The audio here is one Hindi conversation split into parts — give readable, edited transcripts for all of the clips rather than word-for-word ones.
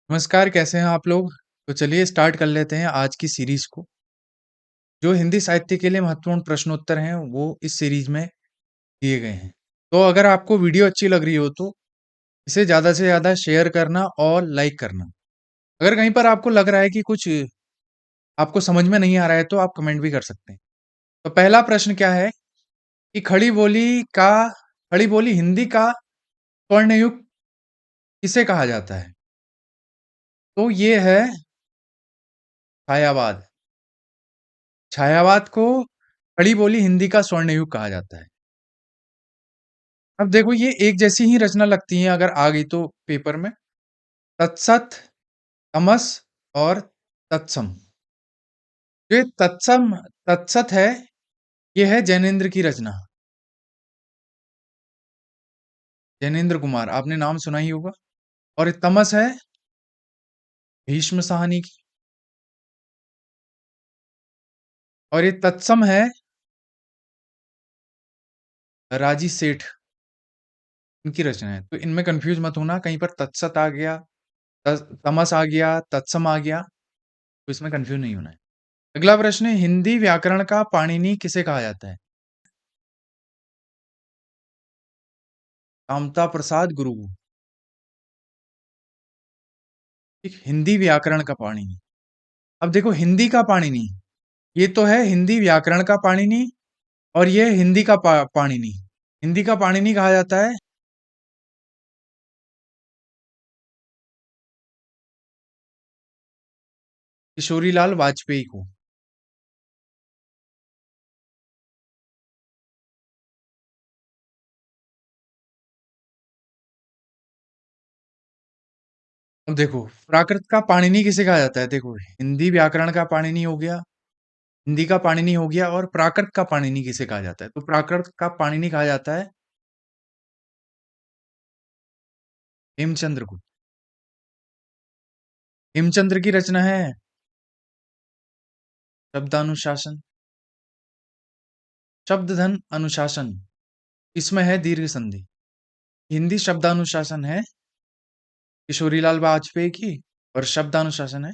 नमस्कार, कैसे हैं आप लोग? तो चलिए स्टार्ट कर लेते हैं आज की सीरीज़ को। जो हिंदी साहित्य के लिए महत्वपूर्ण प्रश्नोत्तर हैं, वो इस सीरीज़ में दिए गए हैं। तो अगर आपको वीडियो अच्छी लग रही हो तो इसे ज़्यादा से ज़्यादा शेयर करना और लाइक करना। अगर कहीं पर आपको लग रहा है कि कुछ आपको समझ में नहीं आ रहा है तो आप कमेंट भी कर सकते हैं। तो पहला प्रश्न क्या है कि खड़ी बोली हिंदी का स्वर्ण युग किसे कहा जाता है? तो ये है छायावाद। छायावाद को खड़ी बोली हिंदी का स्वर्ण युग कहा जाता है। अब देखो ये एक जैसी ही रचना लगती है अगर आ गई तो पेपर में। तत्सत, तमस और तत्सम। जो ये तत्सत है, ये है जैनेन्द्र की रचना। जैनेन्द्र कुमार, आपने नाम सुना ही होगा। और ये तमस है भीष्म साहनी की। और ये तत्सम है राजी सेठ, इनकी रचना है। तो इनमें कंफ्यूज मत होना, कहीं पर तत्सत आ गया, तमस आ गया, तत्सम आ गया, तो इसमें कंफ्यूज नहीं होना है। अगला प्रश्न है, हिंदी व्याकरण का पाणिनि किसे कहा जाता है? कामता प्रसाद गुरु। ठीक, हिंदी व्याकरण का पाणिनि। अब देखो हिंदी का पाणिनि, ये तो है हिंदी व्याकरण का पाणिनि और ये हिंदी का पाणिनि। हिंदी का पाणिनि कहा जाता है किशोरीलाल वाजपेयी को। अब देखो प्राकृत का पाणिनि किसे कहा जाता है? देखो हिंदी व्याकरण का पाणिनि हो गया, हिंदी का पाणिनि हो गया, और प्राकृत का पाणिनि किसे कहा जाता है? तो प्राकृत का पाणिनि कहा जाता है हेमचंद्र को। हेमचंद्र की रचना है शब्दानुशासन, शब्द धन अनुशासन, इसमें है दीर्घ संधि। हिंदी शब्दानुशासन है किशोरीलाल वाजपेयी की और शब्दानुशासन है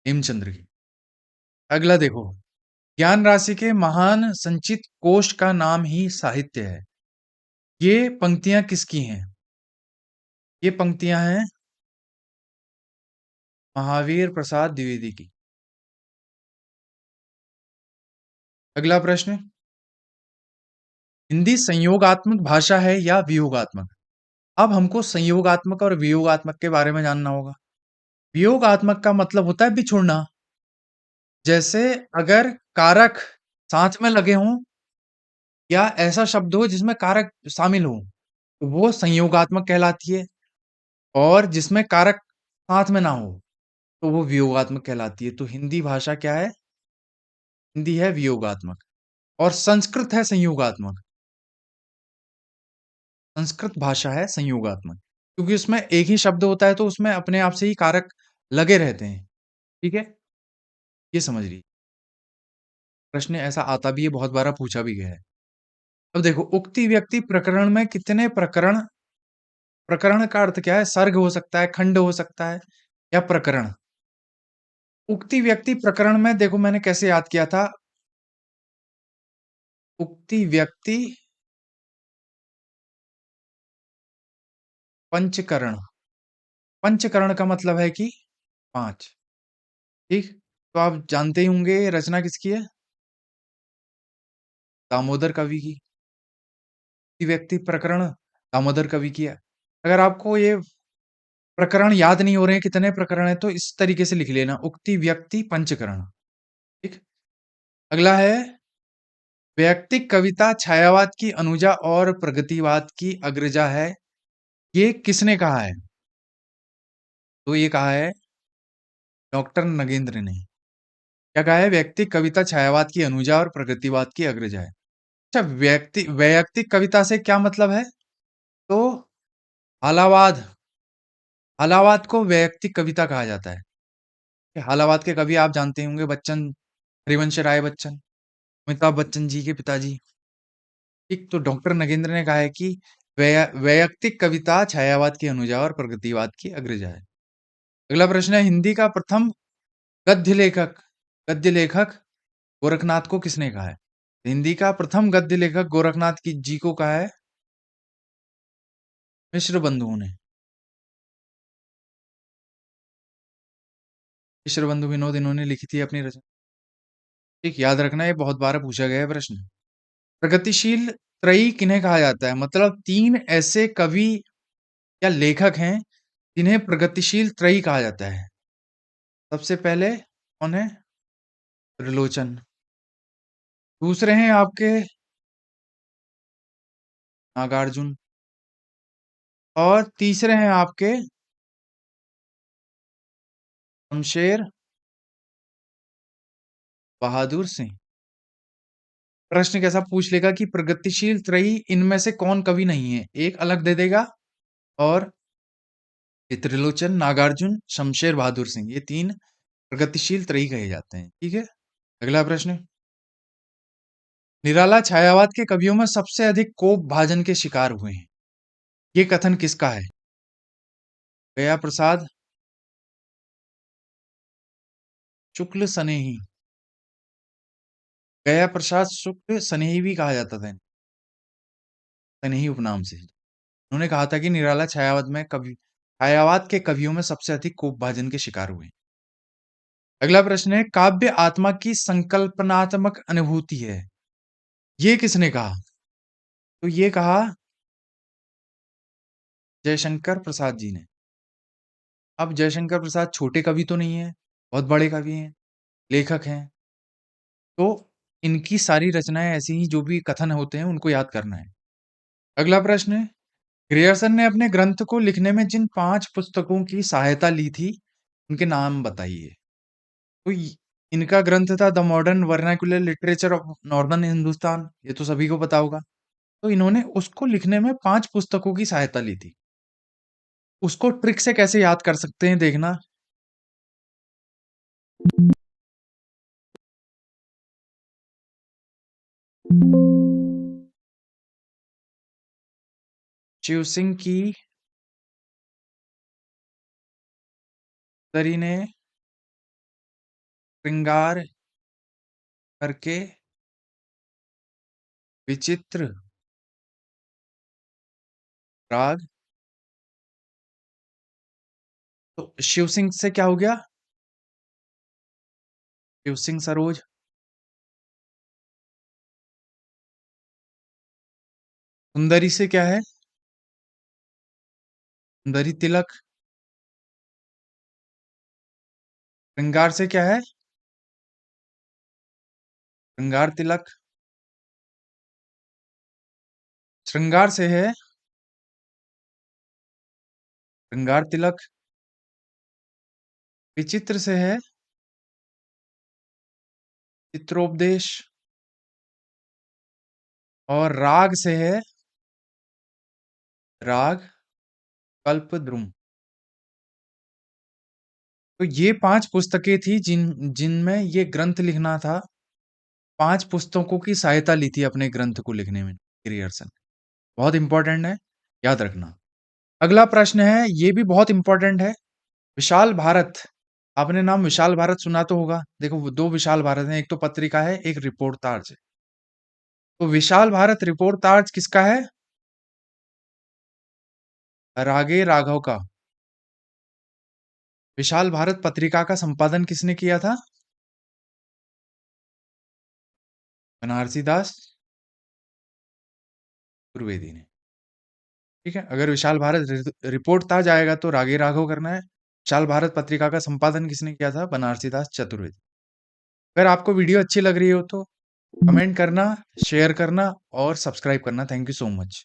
हेमचंद्र की। अगला देखो, ज्ञान राशि के महान संचित कोश का नाम ही साहित्य है। ये पंक्तियां किसकी हैं? ये पंक्तियां हैं महावीर प्रसाद द्विवेदी की। अगला प्रश्न, हिंदी संयोगात्मक भाषा है या वियोगात्मक? अब हमको संयोगात्मक और वियोगात्मक के बारे में जानना होगा। वियोगात्मक का मतलब होता है बिछुड़ना। जैसे अगर कारक साथ में लगे हों या ऐसा शब्द हो जिसमें कारक शामिल हो, तो वो संयोगात्मक कहलाती है। और जिसमें कारक साथ में ना हो तो वो वियोगात्मक कहलाती है। तो हिंदी भाषा क्या है? हिंदी है वियोगात्मक। और संस्कृत है संयोगात्मक। संस्कृत भाषा है संयोगात्मक, क्योंकि उसमें एक ही शब्द होता है तो उसमें अपने आप से ही कारक लगे रहते हैं। ठीक है, ये समझ लीजिए। प्रश्न ऐसा आता भी है, बहुत बार पूछा भी गया है। अब देखो उक्ति व्यक्ति प्रकरण में कितने प्रकरण, प्रकरण का अर्थ क्या है? सर्ग हो सकता है, खंड हो सकता है, या प्रकरण। उक्ति व्यक्ति प्रकरण में देखो मैंने कैसे याद किया था। उक्ति व्यक्ति पंचकरण। पंचकरण का मतलब है कि पांच। ठीक, तो आप जानते ही होंगे ये रचना किसकी है? दामोदर कवि की। उक्ति व्यक्ति प्रकरण दामोदर कवि की है। अगर आपको ये प्रकरण याद नहीं हो रहे हैं कितने प्रकरण है तो इस तरीके से लिख लेना, उक्ति व्यक्ति पंचकरण। ठीक, अगला है, वैयक्तिक कविता छायावाद की अनुजा और प्रगतिवाद की अग्रजा है, ये किसने कहा है? तो ये कहा है डॉक्टर नगेंद्र ने। क्या कहा है? व्यक्तिक कविता छायावाद की अनुजा और प्रगतिवाद की अग्रजा है। अच्छा, वैयक्तिक कविता से क्या मतलब है? तो हालावाद, हालावाद को वैयक्तिक कविता कहा जाता है। कि हालावाद के कवि आप जानते होंगे, बच्चन, हरिवंश राय बच्चन, अमिताभ बच्चन जी के पिताजी। ठीक, तो डॉक्टर नगेंद्र ने कहा है कि वैयक्तिक कविता छायावाद की अनुजा और प्रगतिवाद की अग्रजा है। अगला प्रश्न है, हिंदी का प्रथम गद्य लेखक गद्य लेखक गोरखनाथ को किसने कहा है? हिंदी का प्रथम गद्य लेखक गोरखनाथ की जी को कहा है मिश्र बंधुओं ने। मिश्र बंधु विनोद इन्होंने लिखी थी अपनी रचना। ठीक, याद रखना, ये बहुत बार पूछा गया है प्रश्न। प्रगतिशील त्रयी किन्हें कहा जाता है? मतलब तीन ऐसे कवि या लेखक हैं जिन्हें प्रगतिशील त्रयी कहा जाता है। सबसे पहले कौन है? त्रिलोचन। दूसरे हैं आपके नागार्जुन। और तीसरे हैं आपके शमशेर बहादुर सिंह। प्रश्न कैसा पूछ लेगा कि प्रगतिशील त्रयी इनमें से कौन कवि नहीं है, एक अलग दे देगा। और ये त्रिलोचन, नागार्जुन, शमशेर बहादुर सिंह, ये तीन प्रगतिशील त्रयी कहे जाते हैं। ठीक है, अगला प्रश्न। निराला छायावाद के कवियों में सबसे अधिक कोप भाजन के शिकार हुए हैं, ये कथन किसका है? गया प्रसाद शुक्ल सनेही। गया प्रसाद शुक्ल सनेही भी कहा जाता था, सनेही उपनाम से। उन्होंने कहा था कि निराला छायावाद के कवियों में सबसे अधिक कोप भाजन के शिकार हुए हैं। अगला प्रश्न है, काव्य आत्मा की संकल्पनात्मक अनुभूति है, ये किसने कहा? तो ये कहा जयशंकर प्रसाद जी ने। अब जयशंकर प्रसाद छोटे कवि तो नहीं है, बहुत बड़े कवि हैं, लेखक हैं। तो इनकी सारी रचनाएं ऐसी ही, जो भी कथन होते हैं उनको याद करना है। अगला प्रश्न है, ग्रियर्सन ने अपने ग्रंथ को लिखने में जिन 5 पुस्तकों की सहायता ली थी, उनके नाम बताइए। तो इनका ग्रंथ था the modern vernacular literature of northern Hindustan, ये तो सभी को पता होगा। तो इन्होंने उसको लिखने में 5 पुस्तकों की सहायता ली थी। उसको ट्रिक से कैसे याद कर सकते हैं, देखना। शिव सिंह की तरी ने श्रृंगार करके विचित्र राग। तो शिव सिंह से क्या हो गया? शिव सिंह सरोज। सुंदरी से क्या है? सुंदरी तिलक। श्रृंगार से क्या है? श्रृंगार तिलक। श्रृंगार से है श्रृंगार तिलक। विचित्र से है चित्रोपदेश। और राग से है राग कल्पद्रुम। तो ये 5 पुस्तकें थी जिनमें ये ग्रंथ लिखना था। 5 पुस्तकों की सहायता ली थी अपने ग्रंथ को लिखने में ग्रियर्सन। बहुत इंपॉर्टेंट है, याद रखना। अगला प्रश्न है, ये भी बहुत इंपॉर्टेंट है। विशाल भारत, आपने नाम विशाल भारत सुना तो होगा। देखो, वो 2 विशाल भारत हैं, एक तो पत्रिका है, एक रिपोर्टाज है। तो विशाल भारत रिपोर्टाज किसका है? रागे राघव का। विशाल भारत पत्रिका का संपादन किसने किया था? बनारसी दास चतुर्वेदी ने। ठीक है, अगर विशाल भारत रिपोर्टाज आएगा तो रागे राघव करना है। विशाल भारत पत्रिका का संपादन किसने किया था? बनारसी दास चतुर्वेदी। अगर आपको वीडियो अच्छी लग रही हो तो कमेंट करना, शेयर करना और सब्सक्राइब करना। Thank you so much.